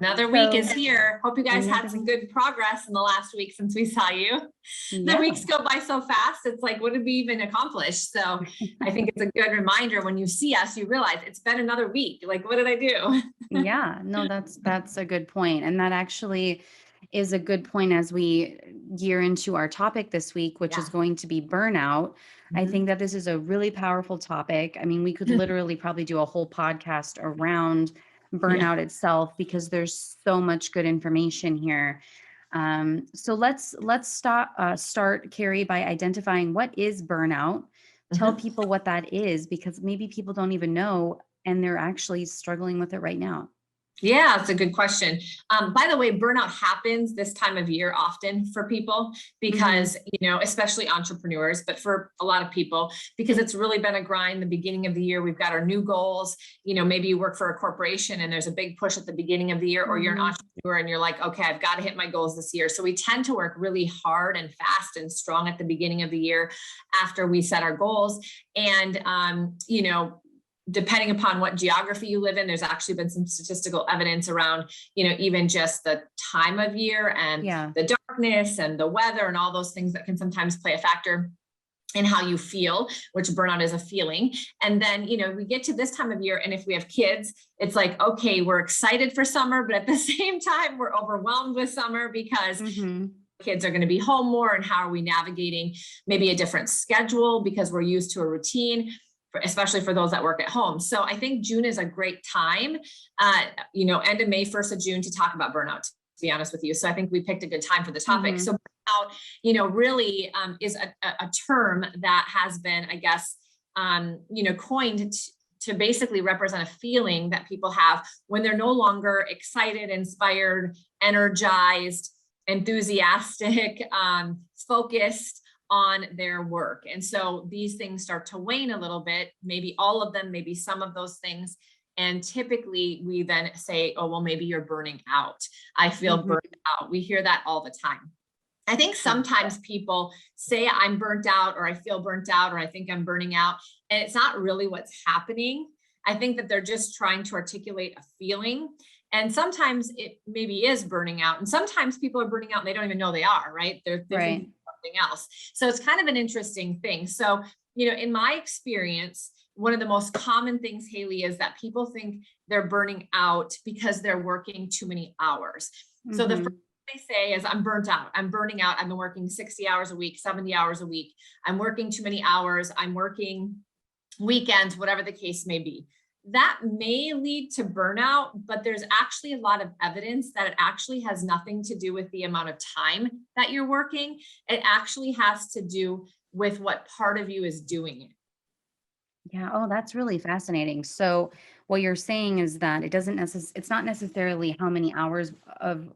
Another week is So here. Hope you guys had another some week. good progress in the last week since we saw you. The Yeah. weeks go by so fast. It's like, what did we even accomplish? So I think it's a good reminder when you see us, you realize it's been another week. You're like, what did I do? Yeah, no, that's a good point. And that actually is a good point as we gear into our topic this week, which Yeah. is going to be burnout. I Mhm. think that this is a really powerful topic. I mean, we could literally probably do a whole podcast around Yeah. burnout itself because there's so much good information here. So let's start, Cari, by identifying what is burnout. Tell Mhm. people what that is because maybe people don't even know and they're actually struggling with it right now. Yeah, it's a good question. By the way, burnout happens this time of year often for people because, especially entrepreneurs, but for a lot of people, because it's really been a grind the beginning of the year. We've got our new goals. Maybe you work for a corporation and there's a big push at the beginning of the year, or you're an entrepreneur and you're like, okay, I've got to hit my goals this year. So we tend to work really hard and fast and strong at the beginning of the year after we set our goals. And, depending upon what geography you live in, there's actually been some statistical evidence around, even just the time of year and the darkness and the weather and all those things that can sometimes play a factor in how you feel, which burnout is a feeling. And then, we get to this time of year, and if we have kids, it's like, okay, we're excited for summer, but at the same time, we're overwhelmed with summer because kids are going to be home more. And how are we navigating maybe a different schedule because we're used to a routine, especially for those that work at home. So I think June is a great time, end of May, 1st of June, to talk about burnout, to be honest with you. So I think we picked a good time for the topic. So burnout, really is a term that has been, I guess, coined to basically represent a feeling that people have when they're no longer excited, inspired, energized, enthusiastic, focused on their work. And so these things start to wane a little bit, maybe all of them, maybe some of those things. And typically we then say, oh, well, maybe you're burning out. I feel burnt out. We hear that all the time. I think sometimes people say I'm burnt out, or I feel burnt out, or I think I'm burning out. And it's not really what's happening. I think that they're just trying to articulate a feeling. And sometimes it maybe is burning out. And sometimes people are burning out and they don't even know they are, right? They're thinking something else. So it's kind of an interesting thing. So, in my experience, one of the most common things, Haley, is that people think they're burning out because they're working too many hours. So the first thing they say is, I'm burnt out. I'm burning out. I've been working 60 hours a week, 70 hours a week. I'm working too many hours. I'm working weekends, whatever the case may be. That may lead to burnout, but there's actually a lot of evidence that it actually has nothing to do with the amount of time that you're working. It actually has to do with what part of you is doing it. Yeah. Oh, that's really fascinating. So what you're saying is that it's not necessarily how many hours of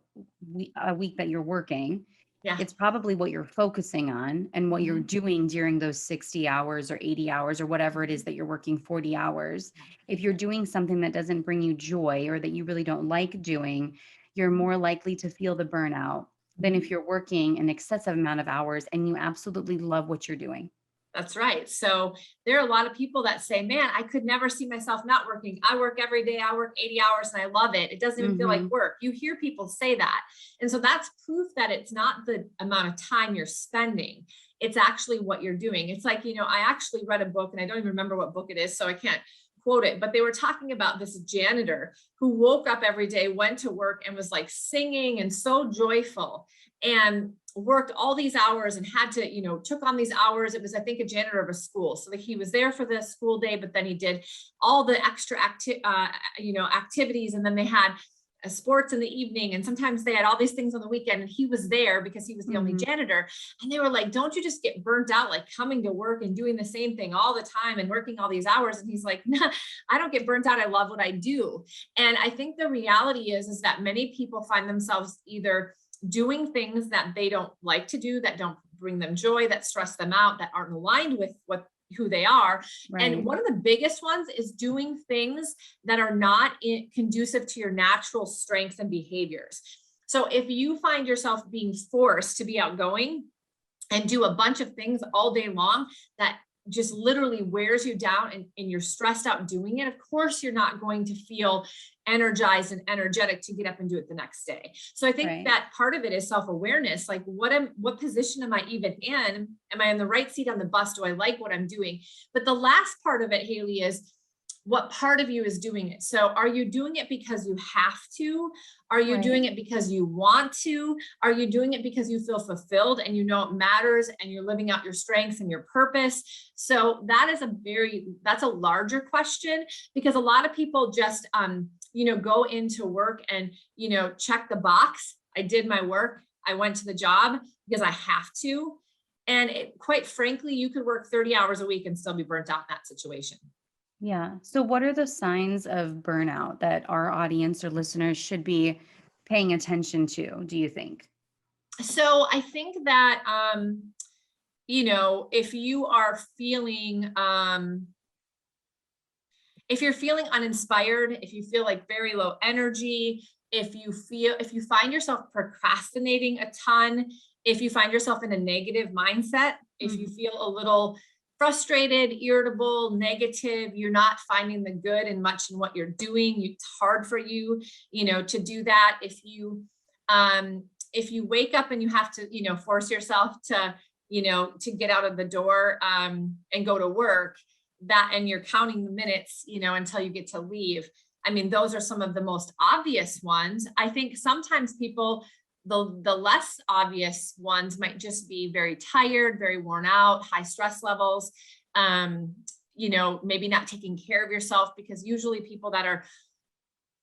a week that you're working. Yeah. It's probably what you're focusing on and what you're doing during those 60 hours or 80 hours or whatever it is that you're working 40 hours. If you're doing something that doesn't bring you joy or that you really don't like doing, you're more likely to feel the burnout than if you're working an excessive amount of hours and you absolutely love what you're doing. That's right. So there are a lot of people that say, man, I could never see myself not working. I work every day. I work 80 hours and I love it. It doesn't even feel like work. You hear people say that. And so that's proof that it's not the amount of time you're spending. It's actually what you're doing. It's like, I actually read a book, and I don't even remember what book it is, so I can't quote it, but they were talking about this janitor who woke up every day, went to work, and was like singing and so joyful, and worked all these hours and had to, took on these hours. It was, I think, a janitor of a school. So that he was there for the school day, but then he did all the extra activities. And then they had sports in the evening. And sometimes they had all these things on the weekend, and he was there because he was the only janitor. And they were like, don't you just get burnt out, like coming to work and doing the same thing all the time and working all these hours? And he's like, nah, I don't get burnt out. I love what I do. And I think the reality is that many people find themselves either doing things that they don't like to do, that don't bring them joy, that stress them out, that aren't aligned with who they are. And one of the biggest ones is doing things that are not conducive to your natural strengths and behaviors. So if you find yourself being forced to be outgoing and do a bunch of things all day long that just literally wears you down and you're stressed out doing it, of course, you're not going to feel energized and energetic to get up and do it the next day. So I think that part of it is self-awareness. Like what position am I even in? Am I in the right seat on the bus? Do I like what I'm doing? But the last part of it, Haley, is what part of you is doing it. So are you doing it because you have to? Are you doing it because you want to? Are you doing it because you feel fulfilled and you know it matters and you're living out your strengths and your purpose? So that's a larger question, because a lot of people just, go into work and, check the box. I did my work. I went to the job because I have to. And quite frankly, you could work 30 hours a week and still be burnt out in that situation. Yeah. So what are the signs of burnout that our audience or listeners should be paying attention to, do you think? So I think that, if you are feeling, if you're feeling uninspired, if you feel like very low energy, if you find yourself procrastinating a ton, if you find yourself in a negative mindset, if you feel a little frustrated, irritable, negative, you're not finding the good and much in what you're doing, it's hard for you, to do that. If you wake up and you have to, force yourself to, to get out of the door, and go to work, and you're counting the minutes, until you get to leave. I mean, those are some of the most obvious ones. I think sometimes people, the less obvious ones might just be very tired, very worn out, high stress levels, maybe not taking care of yourself, because usually people that are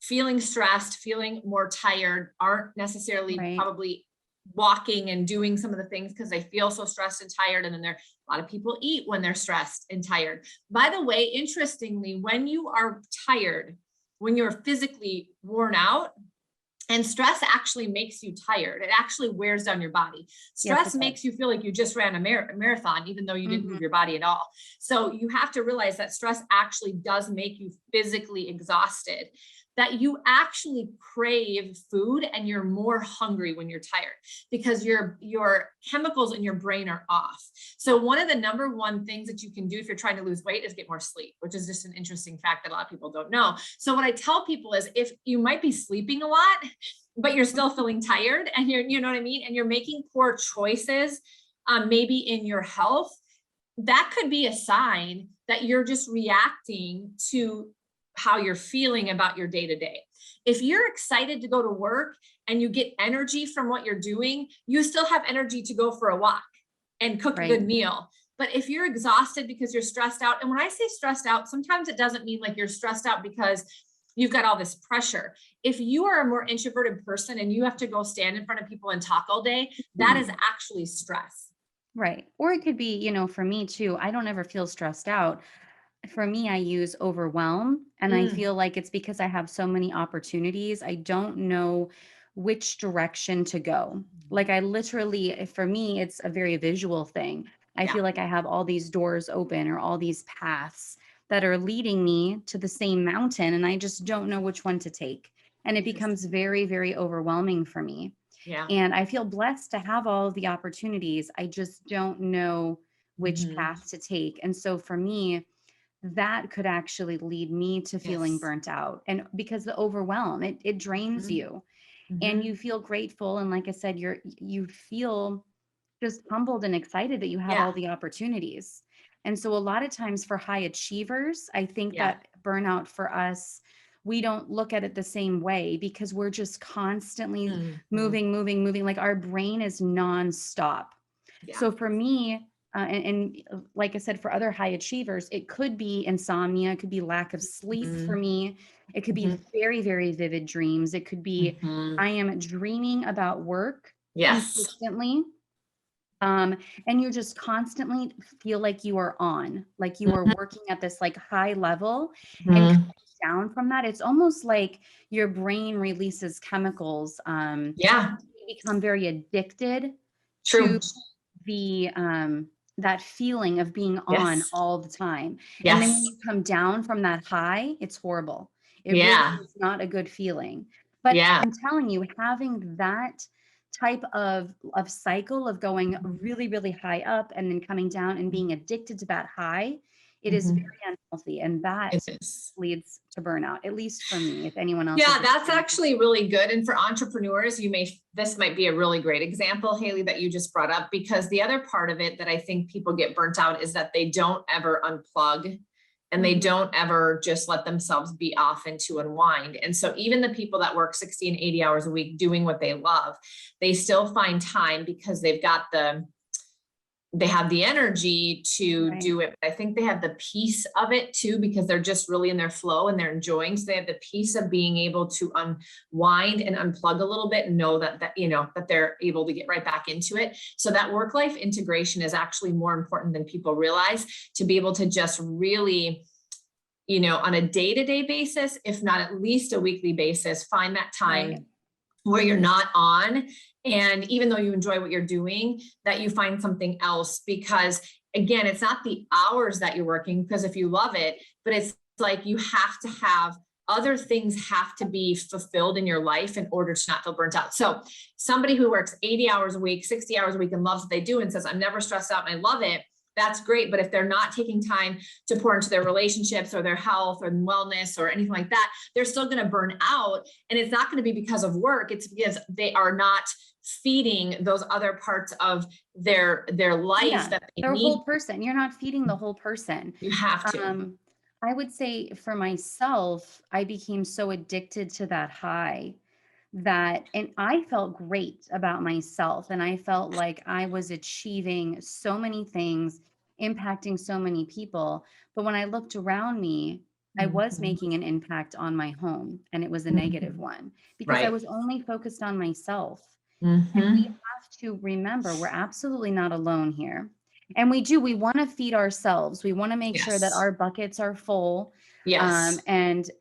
feeling stressed, feeling more tired, aren't necessarily probably walking and doing some of the things because they feel so stressed and tired. And then a lot of people eat when they're stressed and tired. By the way, interestingly, when you are tired, when you're physically worn out, and stress actually makes you tired. It actually wears down your body. Stress makes you feel like you just ran a marathon, even though you didn't move your body at all. So you have to realize that stress actually does make you physically exhausted, that you actually crave food and you're more hungry when you're tired because your chemicals in your brain are off. So one of the number one things that you can do if you're trying to lose weight is get more sleep, which is just an interesting fact that a lot of people don't know. So what I tell people is, if you might be sleeping a lot, but you're still feeling tired and you know what I mean? And you're making poor choices, maybe in your health, that could be a sign that you're just reacting to how you're feeling about your day-to-day. If you're excited to go to work and you get energy from what you're doing, you still have energy to go for a walk and cook a good meal. But if you're exhausted because you're stressed out, and when I say stressed out, sometimes it doesn't mean like you're stressed out because you've got all this pressure. If you are a more introverted person and you have to go stand in front of people and talk all day, that is actually stress. Right. Or it could be, for me too, I don't ever feel stressed out. For me, I use Overwhelm, and I feel like it's because I have so many opportunities. I don't know which direction to go. Like for me, it's a very visual thing. I feel like I have all these doors open or all these paths that are leading me to the same mountain, and I just don't know which one to take. And it becomes very, very overwhelming for me. Yeah. And I feel blessed to have all of the opportunities. I just don't know which path to take. And so for me, that could actually lead me to feeling burnt out. And because the overwhelm, it drains you and you feel grateful. And like I said, you feel just humbled and excited that you have all the opportunities. And so a lot of times for high achievers, I think that burnout for us, we don't look at it the same way because we're just constantly moving. Like our brain is nonstop. So for me, and like I said, for other high achievers, it could be insomnia, it could be lack of sleep for me. It could be very, very vivid dreams. It could be I am dreaming about work consistently. And you just constantly feel like you are like you are working at this like high level and coming down from that. It's almost like your brain releases chemicals. You become very addicted to the that feeling of being on all the time. And then when you come down from that high, it's horrible. It really is not a good feeling. But I'm telling you, having that type of cycle of going really, really high up and then coming down and being addicted to that high, it is very unhealthy. And that leads to burnout, at least for me. If anyone else. Yeah, that's actually really good. And for entrepreneurs, this might be a really great example, Haley, that you just brought up, because the other part of it that I think people get burnt out is that they don't ever unplug. And they don't ever just let themselves be off and to unwind. And so even the people that work 60 and 80 hours a week doing what they love, they still find time because they have the energy to do it. But I think they have the peace of it too, because they're just really in their flow and they're enjoying. So they have the peace of being able to unwind and unplug a little bit and know that they're able to get right back into it. So that work-life integration is actually more important than people realize, to be able to just really, on a day-to-day basis, if not at least a weekly basis, find that time where you're not on. And even though you enjoy what you're doing, that you find something else, because again, it's not the hours that you're working, because if you love it, but it's like you have to have other things have to be fulfilled in your life in order to not feel burnt out. So somebody who works 80 hours a week, 60 hours a week and loves what they do and says, I'm never stressed out and I love it, that's great. But if they're not taking time to pour into their relationships or their health or wellness or anything like that, they're still going to burn out. And it's not going to be because of work. It's because they are not feeding those other parts of their life that they their need. Whole person. You're not feeding the whole person. You have to. I would say for myself, I became so addicted to that high and I felt great about myself. And I felt like I was achieving so many things, impacting so many people. But when I looked around me, I was making an impact on my home, and it was a negative one, because I was only focused on myself. And we have to remember, we're absolutely not alone here. And we want to feed ourselves. We want to make sure that our buckets are full. Yes.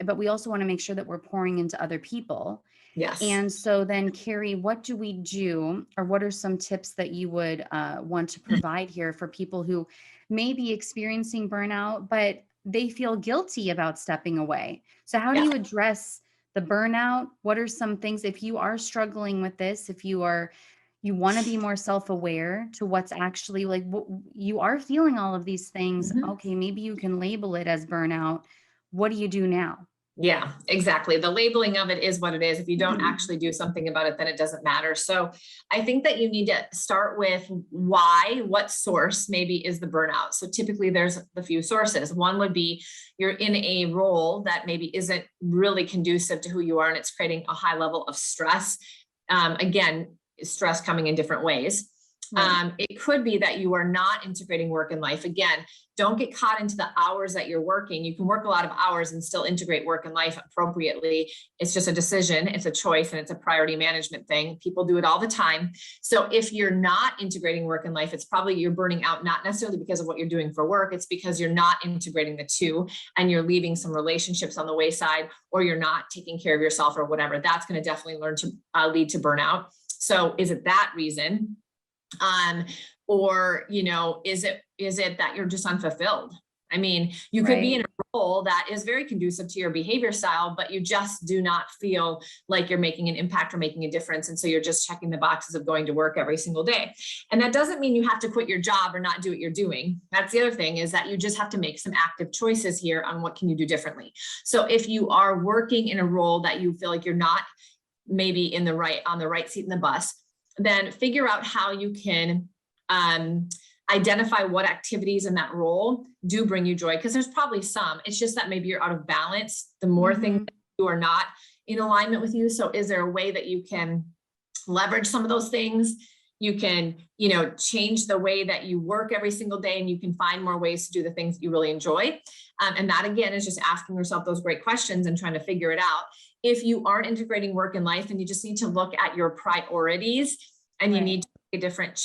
But we also want to make sure that we're pouring into other people. Yes. And so then, Cari, what do we do, or what are some tips that you would want to provide here for people who may be experiencing burnout, but they feel guilty about stepping away? So how do you address the burnout? What are some things, if you are struggling with this, if you want to be more self-aware to what's actually like, you are feeling all of these things. Okay, maybe you can label it as burnout. What do you do now? Yeah, exactly. The labeling of it is what it is. If you don't actually do something about it, then it doesn't matter. So I think that you need to start with what source maybe is the burnout. So typically there's a few sources. One would be you're in a role that maybe isn't really conducive to who you are, and it's creating a high level of stress. Again, stress coming in different ways. It could be that you are not integrating work and life. Again, don't get caught into the hours that you're working. You can work a lot of hours and still integrate work and life appropriately. It's just a decision. It's a choice, and it's a priority management thing. People do it all the time. So if you're not integrating work and life, it's probably you're burning out, not necessarily because of what you're doing for work. It's because you're not integrating the two, and you're leaving some relationships on the wayside, or you're not taking care of yourself or whatever. That's going to definitely lead to burnout. So is it that reason? Or, is it that you're just unfulfilled? I mean, you could be in a role that is very conducive to your behavior style, but you just do not feel like you're making an impact or making a difference. And so you're just checking the boxes of going to work every single day. And that doesn't mean you have to quit your job or not do what you're doing. That's the other thing, is that you just have to make some active choices here on what can you do differently. So if you are working in a role that you feel like you're not maybe on the right seat in the bus, then figure out how you can identify what activities in that role do bring you joy, because there's probably some. It's just that maybe you're out of balance. The more things that you are not in alignment with you. So is there a way that you can leverage some of those things? You can, change the way that you work every single day, and you can find more ways to do the things that you really enjoy. And that, again, is just asking yourself those great questions and trying to figure it out. If you aren't integrating work and life, then you just need to look at your priorities, and you need to make a different,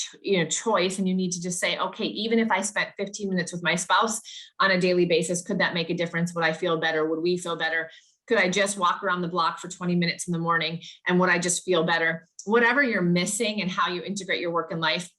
choice. And you need to just say, okay, even if I spent 15 minutes with my spouse on a daily basis, could that make a difference? Would I feel better? Would we feel better? Could I just walk around the block for 20 minutes in the morning, and would I just feel better? Whatever you're missing and how you integrate your work and life.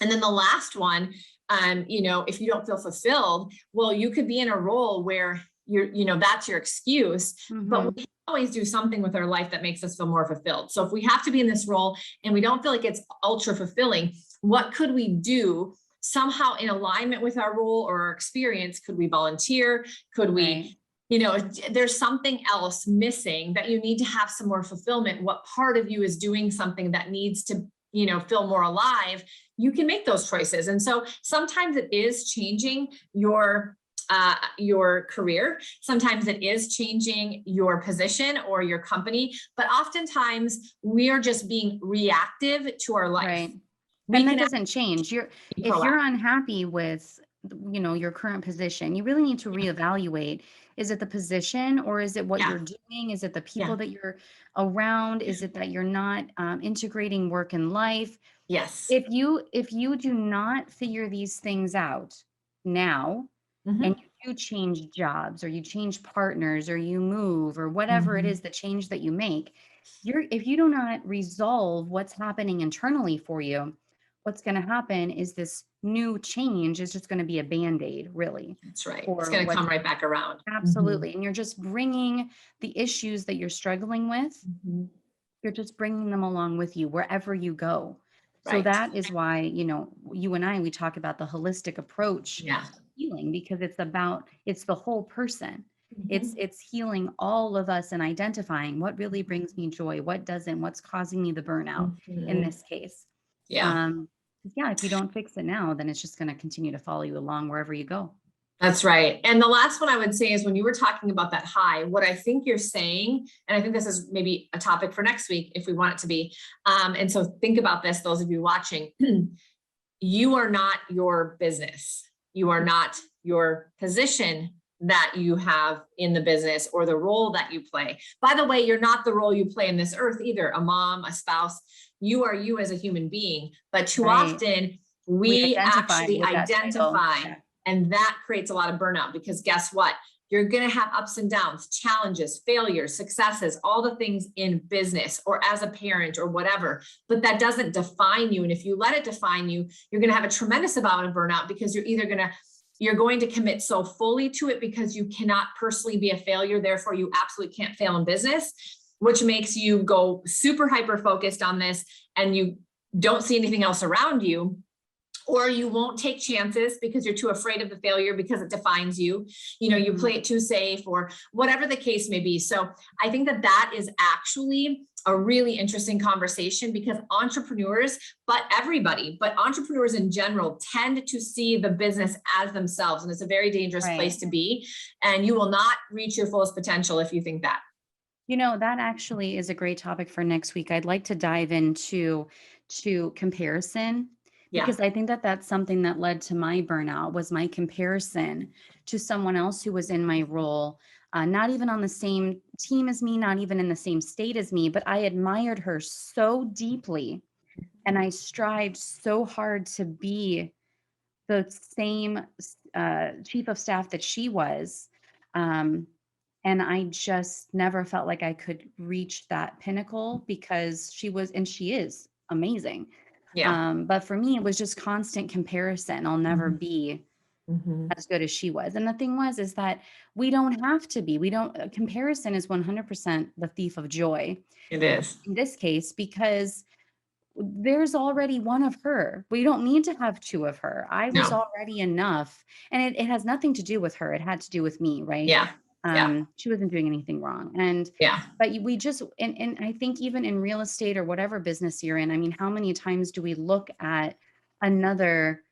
And then the last one, if you don't feel fulfilled, well, you could be in a role where that's your excuse, but we can always do something with our life that makes us feel more fulfilled. So if we have to be in this role and we don't feel like it's ultra fulfilling, what could we do somehow in alignment with our role or our experience? Could we volunteer? Could we, if there's something else missing that you need to have some more fulfillment, what part of you is doing something that needs to, feel more alive, you can make those choices. And so sometimes it is changing your career. Sometimes it is changing your position or your company, but oftentimes we are just being reactive to our life. Right. And that doesn't change. If you're unhappy with, your current position, you really need to reevaluate. Is it the position, or is it what you're doing? Is it the people that you're around? Is it that you're not integrating work and life? Yes. If you do not figure these things out now, and you change jobs, or you change partners, or you move, or whatever it is, the change that you make, if you do not resolve what's happening internally for you, what's going to happen is this new change is just going to be a Band-Aid, really. That's right. It's going to come right back around. Absolutely. And you're just bringing the issues that you're struggling with, you're just bringing them along with you wherever you go. So that is why, you and I, we talk about the holistic approach to healing, because it's the whole person. It's healing all of us and identifying what really brings me joy, what doesn't, what's causing me the burnout in this case. If you don't fix it now, then it's just going to continue to follow you along wherever you go. That's right. And the last one I would say is, when you were talking about that high, what I think you're saying, and I think this is maybe a topic for next week if we want it to be. And so think about this, those of you watching, you are not your business. You are not your position that you have in the business or the role that you play. By the way, you're not the role you play in this earth either, a mom, a spouse. You are you as a human being, but too often we actually identify, and that creates a lot of burnout, because guess what? You're going to have ups and downs, challenges, failures, successes, all the things in business or as a parent or whatever, but that doesn't define you. And if you let it define you, you're going to have a tremendous amount of burnout, because you're going to commit so fully to it because you cannot personally be a failure. Therefore, you absolutely can't fail in business, which makes you go super hyper focused on this, and you don't see anything else around you. Or you won't take chances because you're too afraid of the failure because it defines you. You play it too safe, or whatever the case may be. So I think that is actually a really interesting conversation, because entrepreneurs, but entrepreneurs in general tend to see the business as themselves. And it's a very dangerous place to be. And you will not reach your fullest potential if you think that. That actually is a great topic for next week. I'd like to dive into comparison. Because I think that's something that led to my burnout, was my comparison to someone else who was in my role, not even on the same team as me, not even in the same state as me, but I admired her so deeply, and I strived so hard to be the same chief of staff that she was. And I just never felt like I could reach that pinnacle, because she is amazing. But for me, it was just constant comparison. I'll never be as good as she was. And the thing is that we don't have to be. Comparison is 100% the thief of joy. It is. In this case, because there's already one of her. We don't need to have two of her. I was already enough. And it has nothing to do with her. It had to do with me, right? She wasn't doing anything wrong. But we just, and I think even in real estate or whatever business you're in, I mean, how many times do we look at another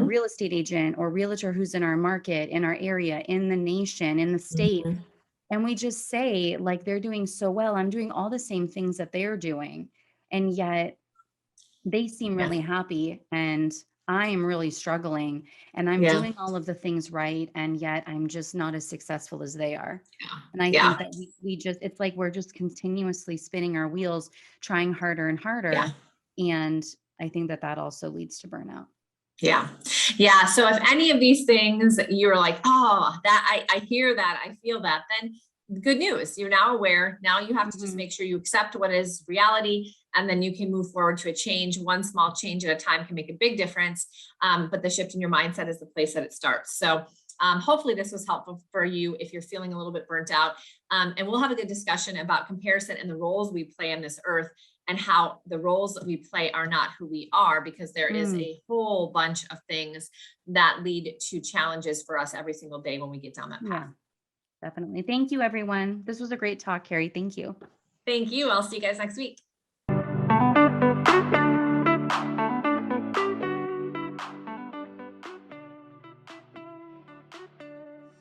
real estate agent or realtor who's in our market, in our area, in the nation, in the state, and we just say, like, they're doing so well, I'm doing all the same things that they're doing, and yet they seem really happy, and I am really struggling, and I'm doing all of the things right, and yet I'm just not as successful as they are. And I think that we just, it's like we're just continuously spinning our wheels, trying harder and harder. And I think that also leads to burnout. Yeah. So if any of these things you're like, oh, that I hear that, I feel that, then good news, you're now aware. Now you have to just make sure you accept what is reality, and then you can move forward to a change. One small change at a time can make a big difference. But the shift in your mindset is the place that it starts. So Hopefully this was helpful for you if you're feeling a little bit burnt out. And we'll have a good discussion about comparison and the roles we play on this earth, and how the roles that we play are not who we are, because there is a whole bunch of things that lead to challenges for us every single day when we get down that path. Yeah, definitely. Thank you, everyone. This was a great talk, Cari. Thank you. Thank you. I'll see you guys next week.